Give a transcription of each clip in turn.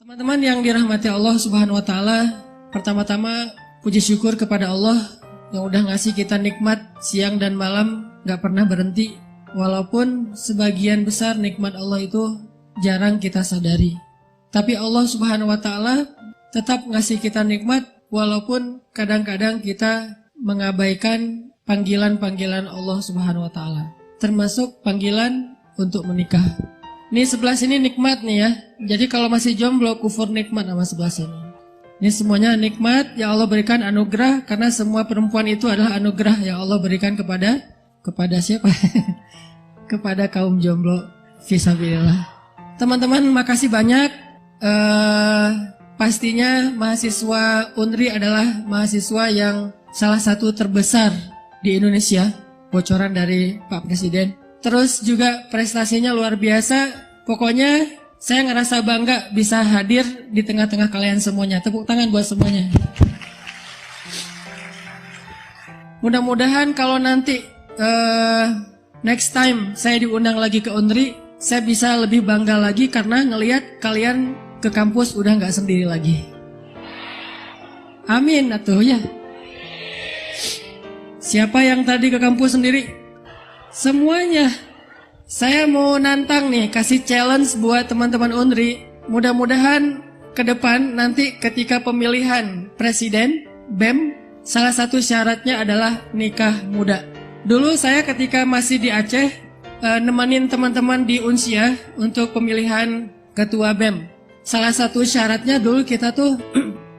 Teman-teman yang dirahmati Allah Subhanahu wa taala, pertama-tama puji syukur kepada Allah yang udah ngasih kita nikmat siang dan malam gak pernah berhenti. Walaupun sebagian besar nikmat Allah itu jarang kita sadari. Tapi Allah Subhanahu wa taala tetap ngasih kita nikmat walaupun kadang-kadang kita mengabaikan panggilan-panggilan Allah Subhanahu wa taala. Termasuk panggilan untuk menikah. Ini sebelah sini nikmat nih ya. Jadi kalau masih jomblo kufur nikmat sama sebelah sini. Ini semuanya nikmat yang Allah berikan anugerah karena semua perempuan itu adalah anugerah yang Allah berikan kepada siapa? Kepada kaum jomblo. Fisabilillah. Teman-teman makasih banyak. Pastinya mahasiswa UNRI adalah mahasiswa yang salah satu terbesar di Indonesia. Bocoran dari Pak Presiden. Terus juga prestasinya luar biasa. Pokoknya saya ngerasa bangga bisa hadir di tengah-tengah kalian semuanya. Tepuk tangan buat semuanya. Mudah-mudahan kalau nanti next time saya diundang lagi ke UNRI, saya bisa lebih bangga lagi karena ngelihat kalian ke kampus udah nggak sendiri lagi. Amin atuh ya. Siapa yang tadi ke kampus sendiri? Semuanya. Saya mau nantang nih, kasih challenge buat teman-teman UNRI. Mudah-mudahan ke depan nanti ketika pemilihan presiden, BEM, salah satu syaratnya adalah nikah muda. Dulu saya ketika masih di Aceh, nemenin teman-teman di Unsia untuk pemilihan ketua BEM. Salah satu syaratnya dulu kita tuh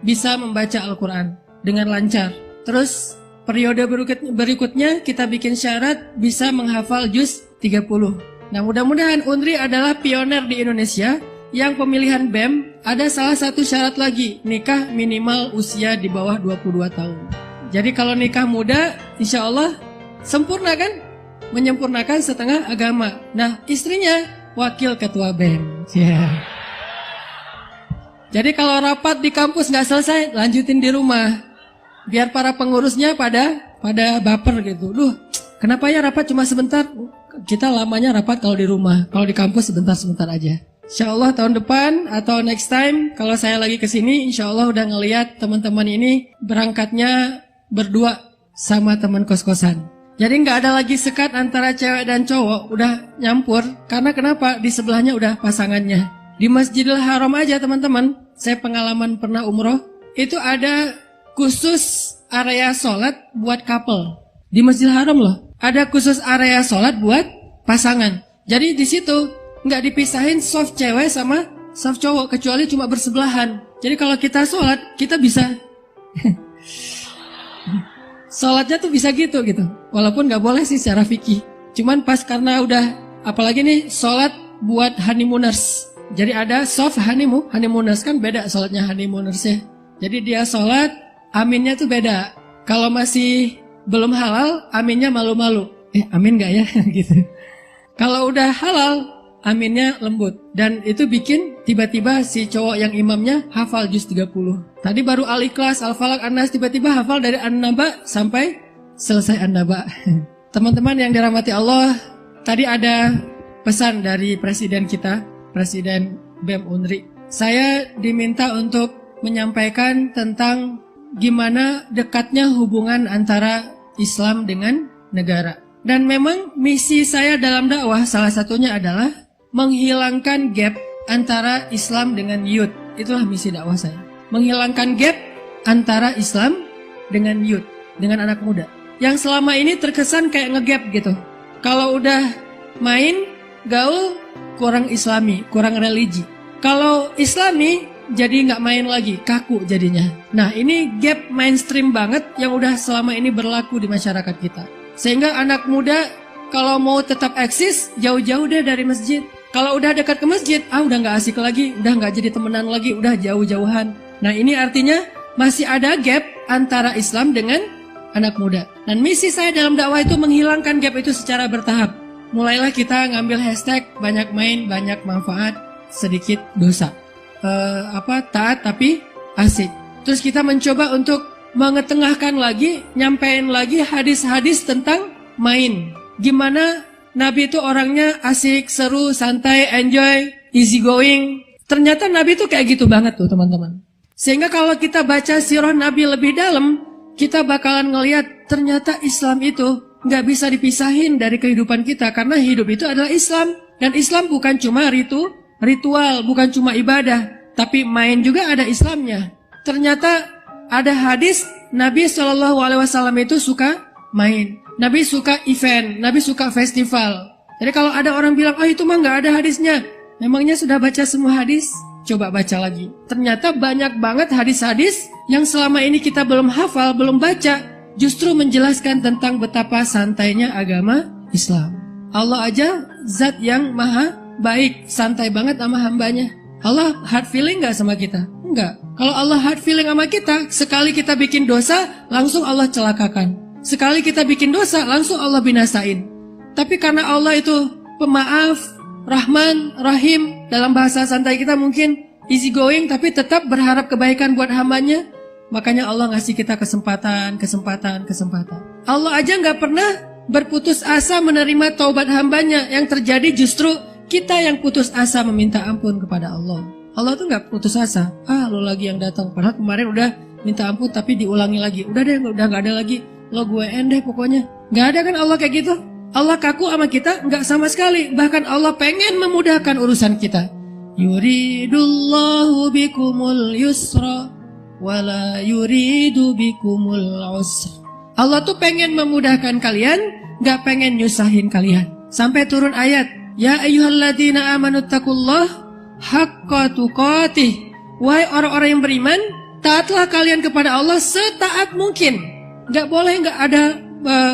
bisa membaca Al-Quran dengan lancar. Terus periode berikutnya kita bikin syarat bisa menghafal juz 30. Nah mudah-mudahan UNRI adalah pioner di Indonesia yang pemilihan BEM ada salah satu syarat lagi, nikah minimal usia di bawah 22 tahun. Jadi kalau nikah muda insya Allah sempurna kan? Menyempurnakan setengah agama. Nah istrinya wakil ketua BEM. Yeah. Jadi kalau rapat di kampus nggak selesai lanjutin di rumah. Biar para pengurusnya pada baper gitu. Duh, kenapa ya rapat cuma sebentar? Kita lamanya rapat kalau di rumah. Kalau di kampus sebentar-sebentar aja. Insya Allah tahun depan atau next time kalau saya lagi kesini, insya Allah udah ngelihat teman-teman ini berangkatnya berdua sama teman kos-kosan. Jadi nggak ada lagi sekat antara cewek dan cowok, udah nyampur. Karena kenapa? Di sebelahnya udah pasangannya. Di Masjidil Haram aja teman-teman, saya pengalaman pernah umroh, itu ada khusus area sholat buat couple. Di Masjidil Haram loh. Ada khusus area sholat buat pasangan. Jadi di situ nggak dipisahin soft cewek sama soft cowok. Kecuali cuma bersebelahan. Jadi kalau kita sholat, kita bisa. Sholatnya tuh bisa gitu. Walaupun nggak boleh sih secara fikih. Cuman pas karena udah, apalagi nih sholat buat honeymooners. Jadi ada soft honeymooners kan beda sholatnya honeymoonersnya. Jadi dia sholat, aminnya tuh beda. Kalau masih belum halal, aminnya malu-malu. Amin gak ya? Gitu. Kalau udah halal, aminnya lembut. Dan itu bikin tiba-tiba si cowok yang imamnya hafal juz 30. Tadi baru Al-Ikhlas, Al-Falaq, An-Nas, tiba-tiba hafal dari An-Naba sampai selesai An-Naba. Teman-teman yang dirahmati Allah, tadi ada pesan dari presiden kita, Presiden BEM UNRI. Saya diminta untuk menyampaikan tentang gimana dekatnya hubungan antara Islam dengan negara. Dan memang misi saya dalam dakwah salah satunya adalah menghilangkan gap antara Islam dengan youth. Itulah misi dakwah saya. Menghilangkan gap antara Islam dengan youth, dengan anak muda. Yang selama ini terkesan kayak ngegap gitu. Kalau udah main, gaul, kurang Islami, kurang religi. Kalau Islami jadi nggak main lagi, kaku jadinya. Nah ini gap mainstream banget yang udah selama ini berlaku di masyarakat kita. Sehingga anak muda kalau mau tetap eksis, jauh-jauh deh dari masjid. Kalau udah dekat ke masjid, udah nggak asik lagi, udah nggak jadi temenan lagi, udah jauh-jauhan. Nah ini artinya masih ada gap antara Islam dengan anak muda. Dan misi saya dalam dakwah itu menghilangkan gap itu secara bertahap. Mulailah kita ngambil hashtag banyak main, banyak manfaat, sedikit dosa. Taat tapi asik. Terus kita mencoba untuk mengetengahkan lagi, nyampein lagi hadis-hadis tentang main. Gimana Nabi itu orangnya asik, seru, santai, enjoy, easy going. Ternyata Nabi itu kayak gitu banget tuh teman-teman. Sehingga kalau kita baca sirah Nabi lebih dalam, kita bakalan ngelihat ternyata Islam itu nggak bisa dipisahin dari kehidupan kita. Karena hidup itu adalah Islam. Dan Islam bukan cuma ritual, bukan cuma ibadah. Tapi main juga ada Islamnya. Ternyata ada hadis Nabi SAW itu suka main. Nabi suka event, Nabi suka festival. Jadi kalau ada orang bilang, oh itu mah nggak ada hadisnya. Memangnya sudah baca semua hadis? Coba baca lagi. Ternyata banyak banget hadis-hadis yang selama ini kita belum hafal, belum baca, justru menjelaskan tentang betapa santainya agama Islam. Allah aja zat yang maha baik, santai banget sama hambanya. Allah hard feeling gak sama kita? Enggak. Kalau Allah hard feeling sama kita, sekali kita bikin dosa, langsung Allah celakakan. Sekali kita bikin dosa, langsung Allah binasain. Tapi karena Allah itu pemaaf, Rahman, Rahim, dalam bahasa santai kita mungkin easy going, tapi tetap berharap kebaikan buat hambanya. Makanya Allah ngasih kita kesempatan. Allah aja nggak pernah berputus asa menerima taubat hambanya. Yang terjadi justru kita yang putus asa meminta ampun kepada Allah. Allah tuh nggak putus asa. Lo lagi yang datang. Padahal kemarin udah minta ampun tapi diulangi lagi. Udah deh, udah nggak ada lagi. Lo gue deh pokoknya. Nggak ada kan Allah kayak gitu. Allah kaku sama kita? Nggak sama sekali. Bahkan Allah pengen memudahkan urusan kita. Yuridullahu bikumul yusra wala yuridu bikumul usra. Allah tuh pengen memudahkan kalian, nggak pengen nyusahin kalian. Sampai turun ayat, ya ayyuhalladzina amanu taqullah haqqa tuqatih. Wahai orang-orang yang beriman, taatlah kalian kepada Allah setaat mungkin. Nggak boleh nggak ada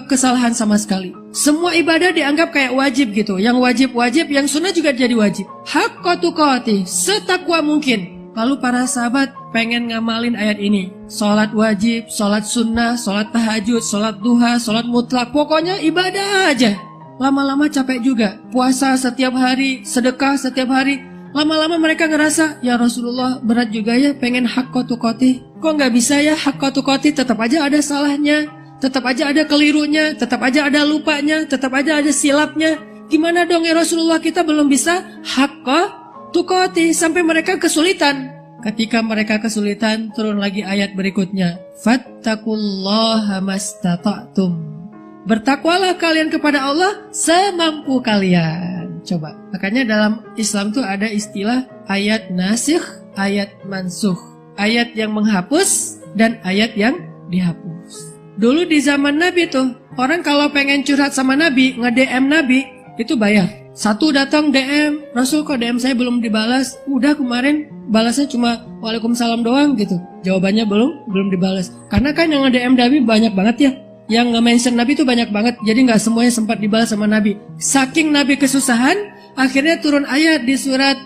kesalahan sama sekali. Semua ibadah dianggap kayak wajib gitu. Yang wajib-wajib, yang sunnah juga jadi wajib. Haqqa tuqatih, setakwa mungkin. Lalu para sahabat pengen ngamalin ayat ini. Sholat wajib, sholat sunnah, sholat tahajud, sholat duha, sholat mutlak. Pokoknya ibadah aja. Lama-lama capek juga. Puasa setiap hari, sedekah setiap hari. Lama-lama mereka ngerasa, ya Rasulullah berat juga ya pengen haqqa tuqatih. Kok nggak bisa ya haqqa tuqatih, tetap aja ada salahnya. Tetap aja ada kelirunya, tetap aja ada lupanya, tetap aja ada silapnya. Gimana dong ya Rasulullah, kita belum bisa haqqa tuqatih, sampai mereka kesulitan. Ketika mereka kesulitan, turun lagi ayat berikutnya. Fattaqullaha mastata'tum. Bertakwalah kalian kepada Allah semampu kalian. Coba, makanya dalam Islam tuh ada istilah ayat nasikh, ayat mansukh. Ayat yang menghapus dan ayat yang dihapus. Dulu di zaman Nabi tuh, orang kalau pengen curhat sama Nabi, nge-DM Nabi, itu bayar. Satu datang DM, Rasul kok DM saya belum dibalas? Udah kemarin balasnya cuma Waalaikumsalam doang gitu. Jawabannya belum dibalas. Karena kan yang nge-DM Nabi banyak banget ya. Yang nge-mention Nabi tuh banyak banget, jadi gak semuanya sempat dibalas sama Nabi. Saking Nabi kesusahan, akhirnya turun ayat di surat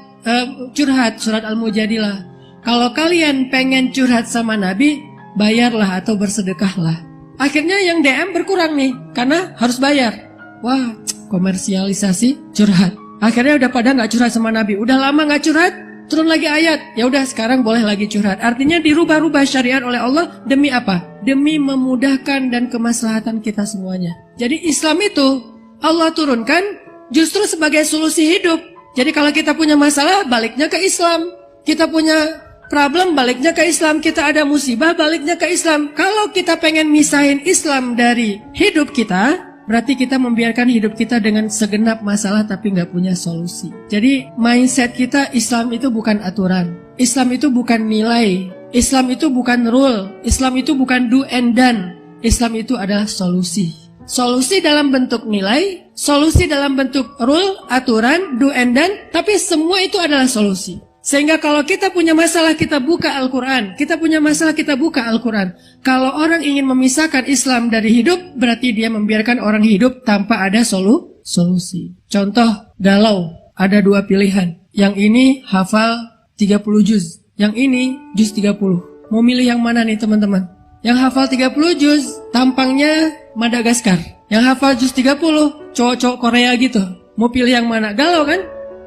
curhat, surat Al-Mujadilah. Kalau kalian pengen curhat sama Nabi, bayarlah atau bersedekahlah. Akhirnya yang DM berkurang nih, karena harus bayar. Wah, komersialisasi curhat. Akhirnya udah pada gak curhat sama Nabi. Udah lama gak curhat, turun lagi ayat. Ya udah sekarang boleh lagi curhat. Artinya dirubah-rubah syariat oleh Allah. Demi apa? Demi memudahkan dan kemaslahatan kita semuanya. Jadi Islam itu Allah turunkan justru sebagai solusi hidup. Jadi kalau kita punya masalah, baliknya ke Islam. Kita punya problem, baliknya ke Islam. Kita ada musibah, baliknya ke Islam. Kalau kita pengen misahin Islam dari hidup kita, berarti kita membiarkan hidup kita dengan segenap masalah tapi nggak punya solusi. Jadi mindset kita, Islam itu bukan aturan, Islam itu bukan nilai, Islam itu bukan rule, Islam itu bukan do and done. Islam itu adalah solusi. Solusi dalam bentuk nilai, solusi dalam bentuk rule, aturan, do and done, tapi semua itu adalah solusi. Sehingga kalau kita punya masalah, kita buka Al-Quran. Kita punya masalah, kita buka Al-Quran. Kalau orang ingin memisahkan Islam dari hidup, berarti dia membiarkan orang hidup tanpa ada solusi. Contoh, galau. Ada dua pilihan. Yang ini hafal 30 juz. Yang ini juz 30. Mau milih yang mana nih teman-teman? Yang hafal 30 juz, tampangnya Madagaskar. Yang hafal juz 30, cowok-cowok Korea gitu. Mau pilih yang mana? Galau kan?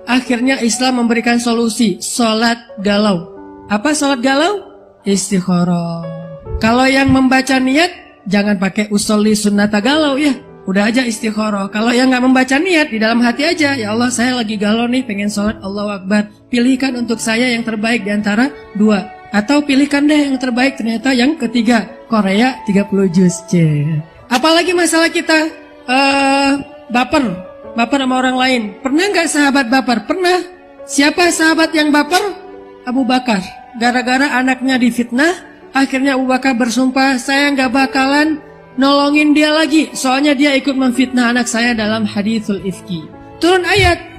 Akhirnya Islam memberikan solusi, sholat galau. Apa sholat galau? Istikharah. Kalau yang membaca niat, jangan pakai usolli sunnata galau ya. Udah aja istikharah. Kalau yang gak membaca niat, di dalam hati aja, ya Allah saya lagi galau nih, pengen sholat, Allahu Akbar. pilihkan untuk saya yang terbaik di antara dua. Atau pilihkan deh yang terbaik, ternyata yang ketiga, Korea 30 juz. Apalagi masalah kita baper sama orang lain. Pernah nggak sahabat baper? Pernah. Siapa sahabat yang baper? Abu Bakar. Gara-gara anaknya difitnah, akhirnya Abu Bakar bersumpah, saya nggak bakalan nolongin dia lagi. Soalnya dia ikut memfitnah anak saya dalam haditsul ifki. Turun ayat.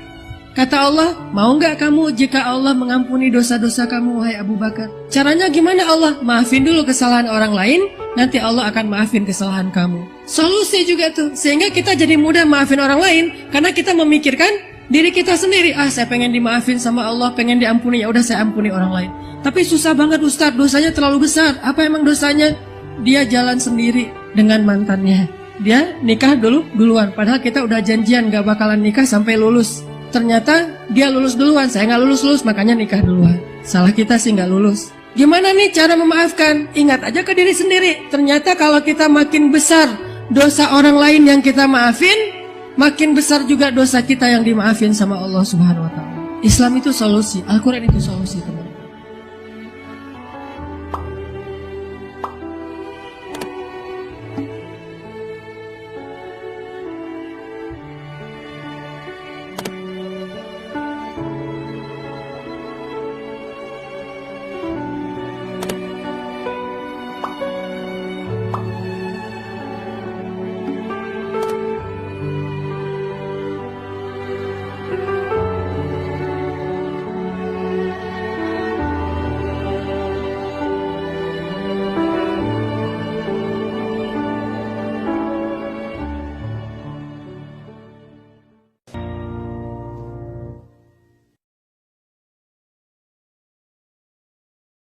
Kata Allah, mau nggak kamu jika Allah mengampuni dosa-dosa kamu, wahai Abu Bakar? Caranya gimana Allah? Maafin dulu kesalahan orang lain, nanti Allah akan maafin kesalahan kamu. Solusi juga tuh, sehingga kita jadi mudah maafin orang lain, karena kita memikirkan diri kita sendiri. Saya pengen dimaafin sama Allah, pengen diampuni, ya udah saya ampuni orang lain. Tapi susah banget Ustadz, dosanya terlalu besar. Apa emang dosanya? Dia jalan sendiri dengan mantannya. Dia nikah duluan, padahal kita udah janjian gak bakalan nikah sampai lulus. Ternyata dia lulus duluan, saya nggak lulus, makanya nikah duluan. Salah kita sih nggak lulus. Gimana nih cara memaafkan? Ingat aja ke diri sendiri. Ternyata kalau kita makin besar dosa orang lain yang kita maafin, makin besar juga dosa kita yang dimaafin sama Allah Subhanahu Wa Taala. Islam itu solusi, Al-Quran itu solusi, teman-teman.